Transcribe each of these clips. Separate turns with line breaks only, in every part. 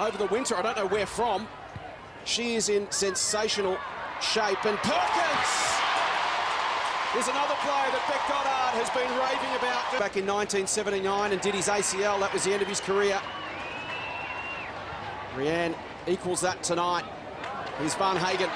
over the winter. I don't know where from. She is in sensational shape. And Perkins is another player that Beck Goddard has been raving about. Back in 1979 and did his ACL. That was the end of his career. Rianne equals that tonight. Here's Van Hagen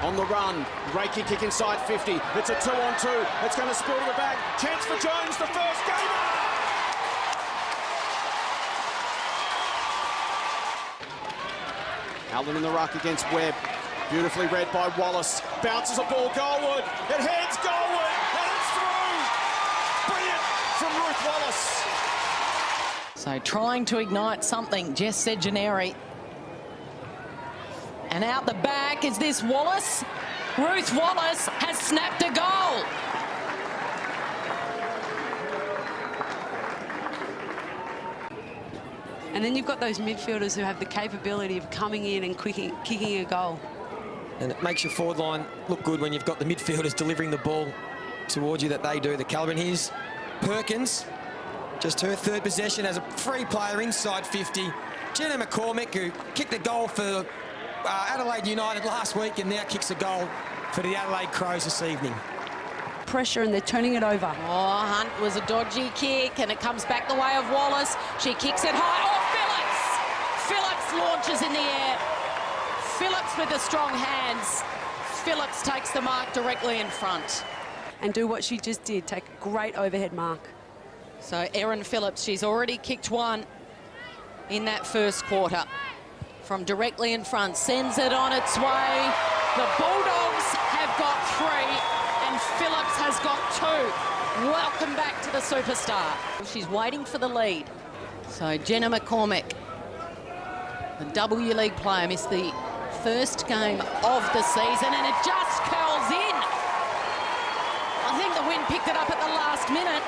on the run. Reiki kick inside 50. It's a 2-on-2. It's going to spill to the back. Chance for Jones, the first gamer. Allen in the ruck against Webb. Beautifully read by Wallace. Bounces a ball goalward. It heads goalward. And it's through. Brilliant from Ruth Wallace.
So trying to ignite something, Jess Sejaneri. And out the back is this Wallace. Ruth Wallace has snapped a goal.
And then you've got those midfielders who have the capability of coming in and kicking a goal.
And it makes your forward line look good when you've got the midfielders delivering the ball towards you that they do. The calibre. And here's Perkins, just her third possession as a free player inside 50. Jenna McCormick, who kicked the goal for Adelaide United last week and now kicks a goal for the Adelaide Crows this evening.
Pressure and they're turning it over.
Oh, Hunt was a dodgy kick and it comes back the way of Wallace. She kicks it high. Oh, Phillips! Phillips launches in the air. Phillips with the strong hands. Phillips takes the mark directly in front.
And do what she just did, take a great overhead mark.
So Erin Phillips, she's already kicked one in that first quarter. From directly in front, sends it on its way. The Bulldogs have got 3 and Phillips has got 2. Welcome back to the superstar. She's waiting for the lead. So Jenna McCormick, the W League player, missed the first game of the season and it just curls in. I think the wind picked it up at the last minute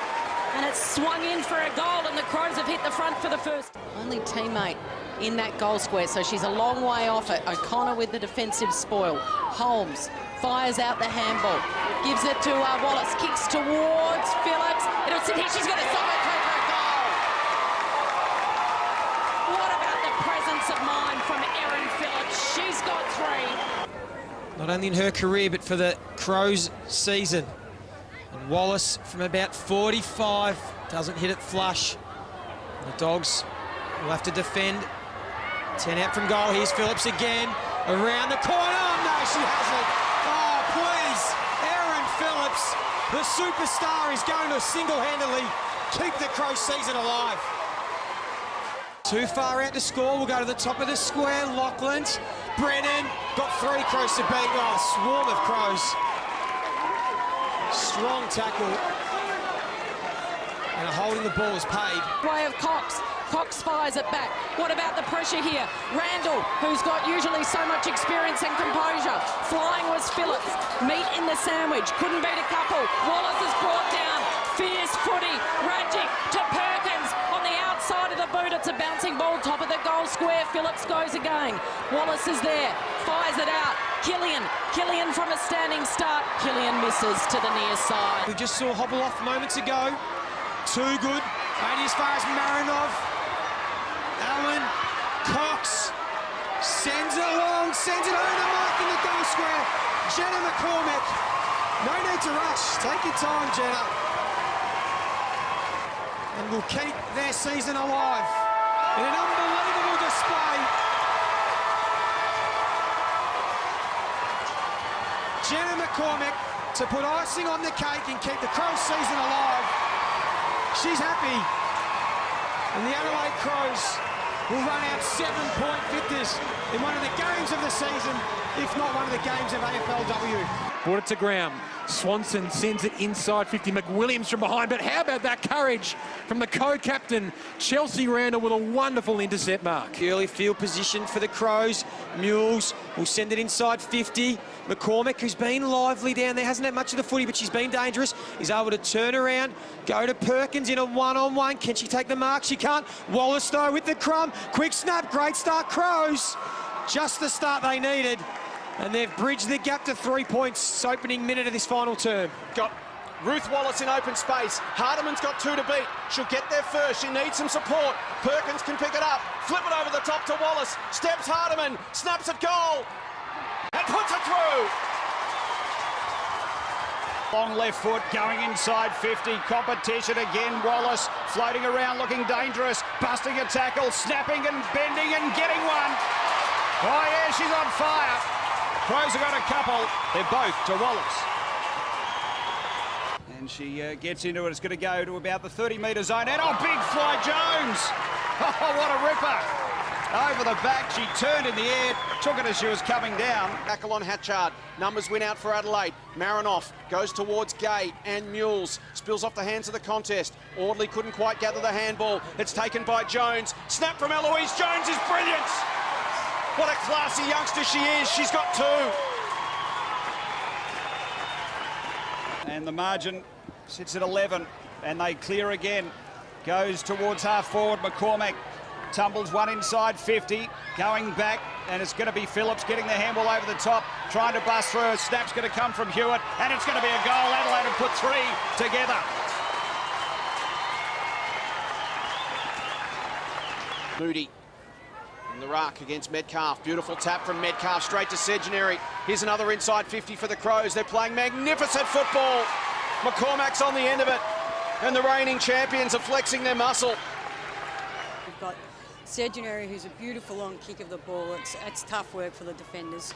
and it swung in for a goal and the Crows have hit the front for the first. Only teammate in that goal square, so she's a long way off it. O'Connor with the defensive spoil. Holmes fires out the handball, gives it to Wallace, kicks towards Phillips. It'll sit here, she's going to stop it for a goal. What about the presence of mind from Erin Phillips? She's got 3.
Not only in her career, but for the Crows season. And Wallace from about 45 doesn't hit it flush. The Dogs will have to defend. 10 out from goal. Here's Phillips again. Around the corner. Oh, no, she hasn't. Oh, please. Erin Phillips, the superstar, is going to single-handedly keep the Crows season alive. Too far out to score. We'll go to the top of the square. Lachlan. Brennan. Got 3 Crows to beat. Oh, a swarm of Crows. Strong tackle. And holding the ball is paid.
Way of Cox. Cox fires it back. What about the pressure here? Randall, who's got usually so much experience and composure. Flying was Phillips. Meat in the sandwich. Couldn't beat a couple. Wallace is brought down. Fierce footy. Radjic to Perkins. On the outside of the boot, it's a bouncing ball. Top of the goal square. Phillips goes again. Wallace is there. Fires it out. Killian from a standing start. Killian misses to the near side.
We just saw hobble off moments ago. Too good. Only as far as Marinov. Allen, Cox, sends it along, sends it over the mark in the goal square. Jenna McCormick. No need to rush. Take your time, Jenna. And will keep their season alive in an unbelievable display. Jenna McCormick to put icing on the cake and keep the Crows season alive. She's happy. And the Adelaide Crows will run out 7-point victors in one of the games of the season, if not one of the games of AFLW.
Brought it to ground. Swanson sends it inside 50. McWilliams from behind, but how about that courage from the co-captain, Chelsea Randall, with a wonderful intercept mark.
Early field position for the Crows. Mules will send it inside 50. McCormick, who's been lively down there, hasn't had much of the footy, but she's been dangerous, is able to turn around, go to Perkins in a one-on-one. Can she take the mark? She can't. Wallace, though, with the crumb. Quick snap, great start, Crows. Just the start they needed. And they've bridged the gap to 3 points, opening minute of this final term.
Got Ruth Wallace in open space. Hardiman's got 2 to beat. She'll get there first. She needs some support. Perkins can pick it up. Flip it over the top to Wallace. Steps Hardiman. Snaps at goal. And puts it through.
Long left foot going inside 50. Competition again. Wallace floating around looking dangerous. Busting a tackle. Snapping and bending and getting one. Oh yeah, she's on fire. Crows have got a couple. They're both to Wallace. And she gets into it. It's going to go to about the 30-metre zone. And oh, big fly Jones. Oh, what a ripper. Over the back, she turned in the air, took it as she was coming down.
Tackle on Hatchard. Numbers win out for Adelaide. Marinoff goes towards Gay and Mules. Spills off the hands of the contest. Audley couldn't quite gather the handball. It's taken by Jones. Snap from Eloise Jones is brilliant. What a classy youngster she is. She's got 2.
And the margin sits at 11, and they clear again. Goes towards half forward. McCormack tumbles one inside 50, going back, and it's going to be Phillips getting the handball over the top, trying to bust through. A snap's going to come from Hewitt, and it's going to be a goal. Adelaide have put 3 together.
Moody in the ruck against Metcalf. Beautiful tap from Metcalf straight to Segenary. Here's another inside 50 for the Crows. They're playing magnificent football. McCormack's on the end of it, and the reigning champions are flexing their muscle.
We've got Segenary, who's a beautiful long kick of the ball. It's tough work for the defenders.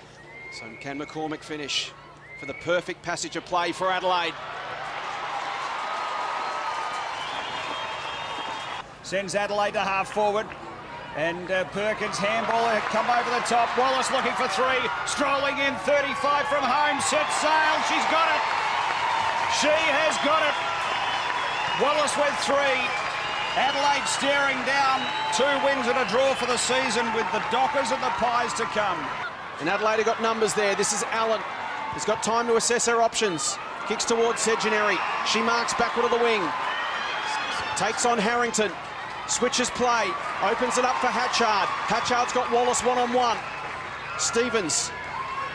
So can McCormack finish for the perfect passage of play for Adelaide?
Sends Adelaide to half forward. And Perkins handball come over the top. Wallace looking for 3. Strolling in 35 from home. Set sail. She's got it. She has got it. Wallace with 3. Adelaide staring down. 2 wins and a draw for the season with the Dockers and the Pies to come.
And Adelaide have got numbers there. This is Allen. He's got time to assess her options. Kicks towards Segenary. She marks backward of the wing. Takes on Harrington. Switches play. Opens it up for Hatchard. Hatchard's got Wallace one-on-one. Stevens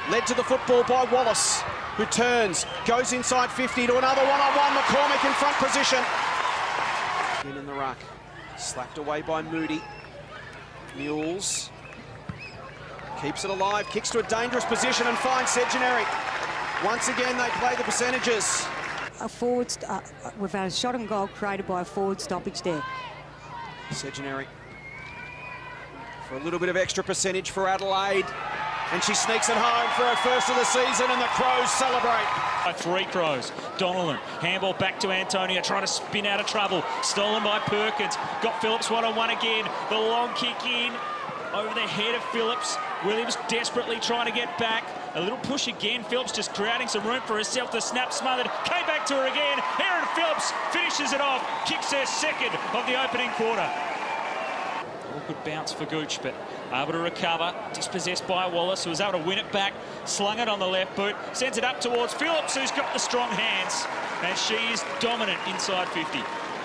led to the football by Wallace, who turns, goes inside 50 to another one-on-one. McCormack in front position. In the ruck. Slapped away by Moody. Mules keeps it alive, kicks to a dangerous position and finds Segenary. Once again, they play the percentages.
We've had a shot and goal created by a forward stoppage there.
Segenary for a little bit of extra percentage for Adelaide. And she sneaks it home for her first of the season, and the Crows celebrate.
3 Crows. Donnellan, handball back to Antonia, trying to spin out of trouble. Stolen by Perkins. Got Phillips one-on-one again. The long kick in over the head of Phillips. Williams desperately trying to get back. A little push again. Phillips just creating some room for herself. The snap smothered. Came back to her again. Erin Phillips finishes it off. Kicks her 2nd of the opening quarter. All good bounce for Gooch, but able to recover. Dispossessed by Wallace, who was able to win it back. Slung it on the left boot. Sends it up towards Phillips, who's got the strong hands. And she is dominant inside 50.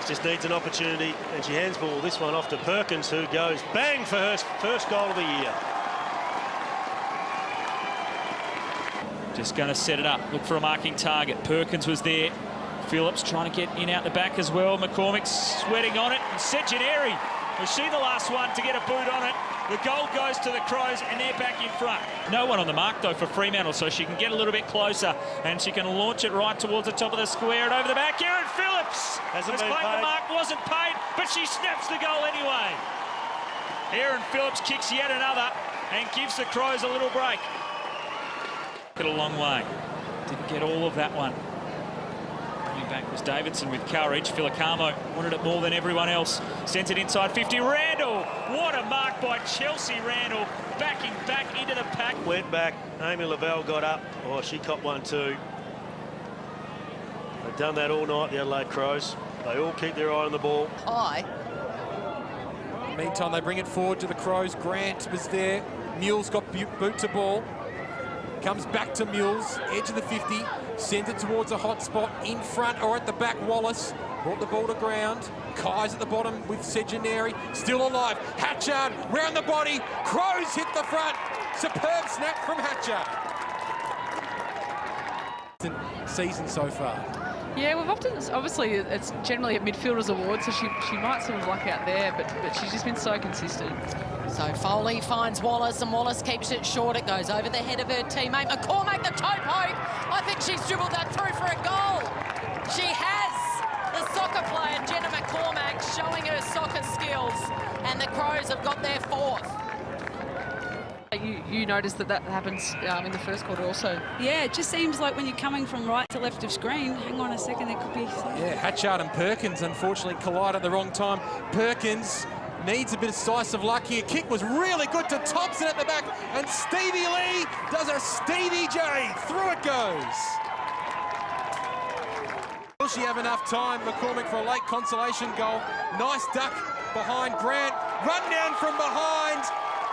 Just needs an opportunity, and she hands ball this one off to Perkins, who goes bang for her first goal of the year.
Just going to set it up, look for a marking target. Perkins was there. Phillips trying to get in out the back as well. McCormack sweating on it. And Segenary, was she the last one to get a boot on it? The goal goes to the Crows, and they're back in front. No one on the mark, though, for Fremantle, so she can get a little bit closer, and she can launch it right towards the top of the square and over the back. Erin Phillips has claimed the mark, wasn't paid, but she snaps the goal anyway. Erin Phillips kicks yet another and gives the Crows a little break. A long way. Didn't get all of that one. Coming back was Davidson with courage. Filacamo wanted it more than everyone else. Sent it inside 50. Randall! What a mark by Chelsea Randall. Backing back into the pack.
Went back. Amy Lavelle got up. Oh, she copped one too. They've done that all night, the Adelaide Crows. They all keep their eye on the ball.
Meantime, they bring it forward to the Crows. Grant was there. Mules got boot to ball. Comes back to Mules, edge of the 50, sends it towards a hot spot, in front or at the back. Wallace brought the ball to ground. Kai's at the bottom with Segenary, still alive. Hatchard, round the body, Crows hit the front. Superb snap from Hatchard. Season so far.
Yeah, we've often, obviously, it's generally a midfielder's award, so she might sort of luck out there, but she's just been so consistent.
So Foley finds Wallace, and Wallace keeps it short. It goes over the head of her teammate. McCormack, the toe poke. I think she's dribbled that through for a goal. She has. The soccer player, Jenna McCormack, showing her soccer skills, and the Crows have got their fourth.
You noticed that happens in the first quarter also.
Yeah, it just seems like when you're coming from right to left of screen, hang on a second, there could be...
Yeah, Hatchard and Perkins unfortunately collide at the wrong time. Perkins needs a bit of decisive luck here. Kick was really good to Thompson at the back, and Stevie Lee does a Stevie J. Through it goes. Will she have enough time, McCormick, for a late consolation goal? Nice duck behind Grant. Run down from behind,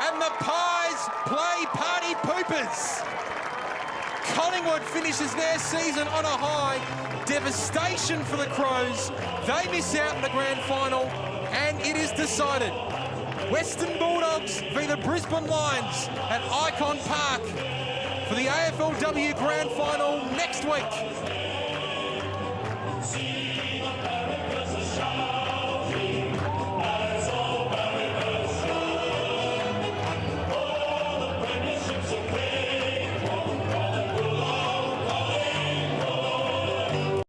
and the Pies play party poopers. Collingwood finishes their season on a high. Devastation for the Crows. They miss out in the grand final, and it is decided. Western Bulldogs v the Brisbane Lions at Icon Park for the AFLW grand final next week.